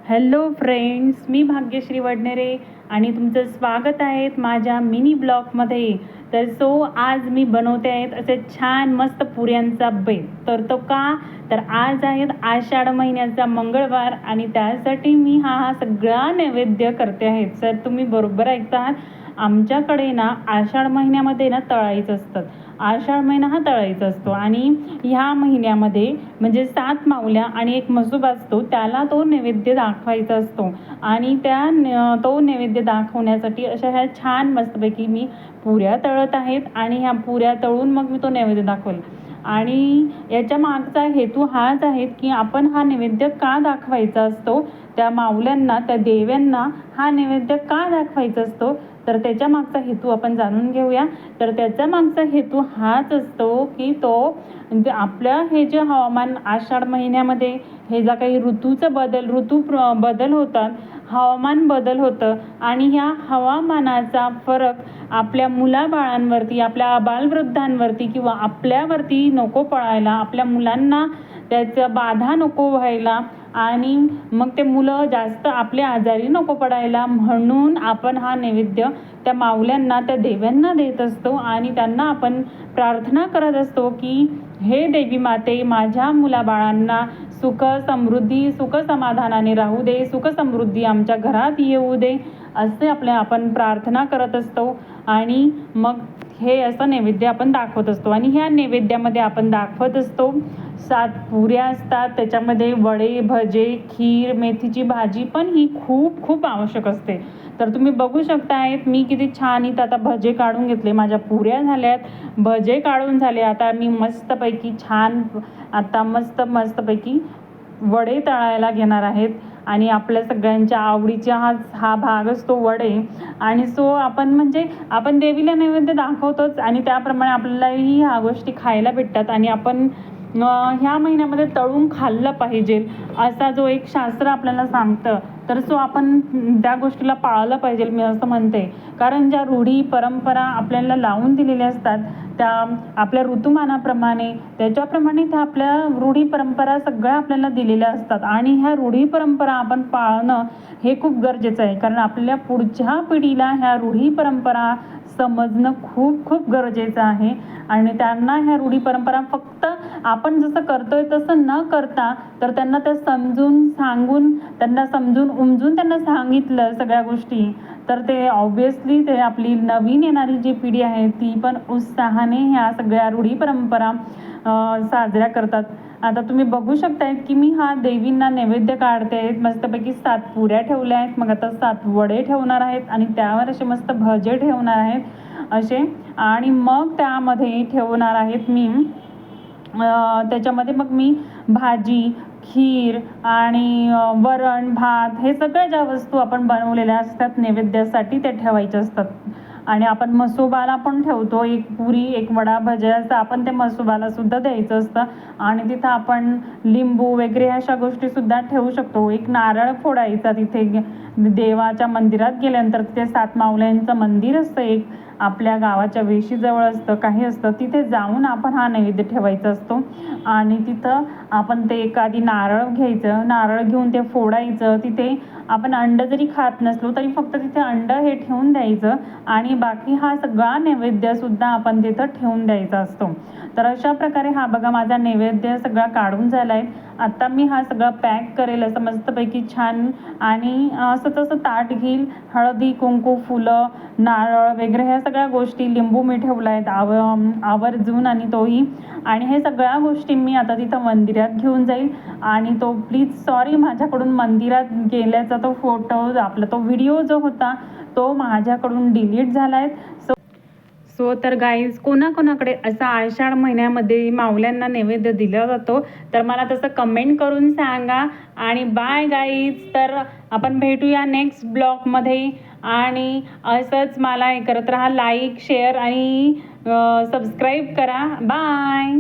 Hello friends, मी भाग्यश्री वडनेरे आणि तुमचं स्वागत आहे माझ्या मिनी ब्लॉगमध्ये. तर आज मी बनवते आहेत असे छान मस्त पुऱ्यांचा बेत. तो का तर आज आहेत आषाढ महिन्याचा मंगळवार आणि त्यासाठी मी हा सगळा नैवेद्य करते आहेत. सर तुम्ही बरोबर ऐकता, आमच्याकडे ना आषाढ महिन्यामध्ये ना तळायचं असतं. आषाढ महिना हा तळायचा असतो आणि ह्या महिन्यामध्ये म्हणजे 7 मावल्या आणि एक म्हसोबा असतो, त्याला तो नैवेद्य दाखवायचा असतो. आणि तो नैवेद्य दाखवण्यासाठी अशा ह्या छान मस्तपैकी मी पुऱ्या तळत आहेत आणि ह्या पुऱ्या तळून मग मी तो नैवेद्य दाखवेल. आणि याच्या मागचा हेतू हाच आहे की आपण हा नैवेद्य का दाखवायचा असतो, त्या माऊल्यांना, त्या देव्यांना हा नैवेद्य का दाखवायचा असतो, तर त्याच्या मागचा हेतू आपण जाणून घेऊया. तर त्याचा मागचा हेतू हाच असतो की तो आपल्या हे जे हवामान आषाढ महिन्यामध्ये हे जा काही ऋतू बदल होतात, हवामान बदल होतं आणि ह्या हवामानाचा फरक आपल्या मुलाबाळांवरती, आपल्या आबालवृद्धांवरती किंवा आपल्यावरती नको पडायला, आपल्या मुलांना त्याचं बाधा नको व्हायला आणि मग ते मुलं जास्त आपल्या आजारी नको पडायला, म्हणून आपण हा नैवेद्य त्या माऊल्यांना, त्या देव्यांना देत असतो. आणि त्यांना आपण प्रार्थना करत असतो की हे देवी माते, माझ्या मुलाबाळांना सुख समृद्धी, सुख समाधानाने राहू दे, सुख समृद्धी आमच्या घरात येऊ दे, असे आपण प्रार्थना करत असतो. आणि मग हे असं नैवेद्य आपण दाखवत असतो. आणि ह्या नैवेद्यामध्ये आपण दाखवत असतो 7 पुऱ्या असतात, त्याच्यामध्ये वडे, भजे, खीर, मेथीची भाजी पण ही खूप खूप आवश्यक असते. तर तुम्ही बघू शकतायत मी किती छान इथं आता भजे काढून घेतले, माझ्या पुऱ्या झाल्यात, भजे काढून झाले. आता मी मस्तपैकी मस्तपैकी वडे तळायला घेणार आहेत. आणि आपल्या सगळ्यांच्या आवडीचा हा भाग असतो वडे. आणि आपण देवीला नैवेद्य दाखवतोच आणि त्याप्रमाणे आपल्यालाही ह्या गोष्टी खायला भेटतात आणि आपण ह्या महिन्यामध्ये तळून खाल्लं पाहिजे असा जो एक शास्त्र आपल्याला सांगतं. तर आपण त्या गोष्टीला पाळलं पाहिजे, मी असं म्हणते. कारण ज्या रूढी परंपरा आपल्याला लावून दिलेल्या असतात, त्या आपल्या ऋतुमानाप्रमाणे त्याच्याप्रमाणे त्या आपल्या रूढी परंपरा सगळ्या आपल्याला दिलेल्या असतात. आणि ह्या रूढी परंपरा आपण पाळणं हे खूप गरजेचं आहे, कारण आपल्या पुढच्या पिढीला ह्या रूढी परंपरा समजणं खूप खूप गरजेचं आहे. आणि त्यांना ह्या रूढी परंपरा फक्त आपण जसं करतोय तसं न करता, तर त्यांना त्या सांगून त्यांना समजून त्यांना सांगितलं सगळ्या गोष्टी, तर ते ऑब्व्हियसली ते आपली नवीन येणारी जी पिढी आहे ती पण उत्साहाने ह्या सगळ्या रूढी परंपरा साजऱ्या करतात. आता तुम्ही बघू शकतायत की मी हा देवींना नैवेद्य काढते. मस्तपैकी 7 पुऱ्या ठेवल्या आहेत, मग आता 7 वडे ठेवणार आहेत आणि त्यावर असे मस्त भजे ठेवणार आहेत असे. आणि मग त्यामध्ये ठेवणार आहेत मी त्याच्यामध्ये मग मी भाजी, खीर आणि वरण भात, हे सगळ्या ज्या वस्तू आपण बनवलेल्या असतात नैवेद्यासाठी त्या ठेवायच्या असतात. आणि आपण म्हसोबाला पण ठेवतो, एक पुरी, एक वडा, भजे असं आपण त्या म्हसोबाला सुद्धा द्यायचं असतं. आणि तिथं आपण लिंबू वगैरे अशा गोष्टीसुद्धा ठेवू शकतो. एक नारळ फोडायचा तिथे देवाच्या मंदिरात गेल्यानंतर. तिथे 7 माऊल्यांचं मंदिर असतं, एक आपल्या गावाच्या वेशीजवळ असतं, काही असतं, तिथे जाऊन आपण हा नैवेद्य ठेवायचा असतो. आणि तिथं आपण ते एखादी नारळ घ्यायचं, नारळ घेऊन ते फोडायचं. तिथे आपण अंड जरी खात नसलो तरी फक्त तिथे अंड हे ठेवून द्यायचं आणि बाकी हा सगळा नैवेद्यसुद्धा आपण तिथं ठेवून द्यायचा असतो. तर अशा प्रकारे हा बघा माझा नैवेद्य सगळा काढून झाला आहे. आता मी हा सगळा पॅक करेल असं मस्तपैकी छान. आणि असं तसं ताट घेईल, हळदी, कुंकू, फुलं, नारळ वगैरे ह्या सगळ्या गोष्टी, लिंबू मी ठेवला आहेत आवर्जून आणि तोही. आणि हे सगळ्या गोष्टी मी आता तिथं मंदिरात घेऊन जाईल. आणि तो प्लीज सॉरी, माझ्याकडून मंदिरात गेल्याचा तो फोटो, आपला तो व्हिडिओ जो होता तो माझ्याकडून डिलीट झाला आहे. तर गाईज, कोणाकोणाकडे असा आषाढ महिन्यामध्ये माऊल्यांना नैवेद्य दिला जातो तर मला तसं कमेंट करून सांगा. आणि बाय गाईज, तर आपण भेटूया नेक्स्ट ब्लॉगमध्ये. आणि असंच मला हे करत राहा, लाईक, शेअर आणि सबस्क्राईब करा. बाय.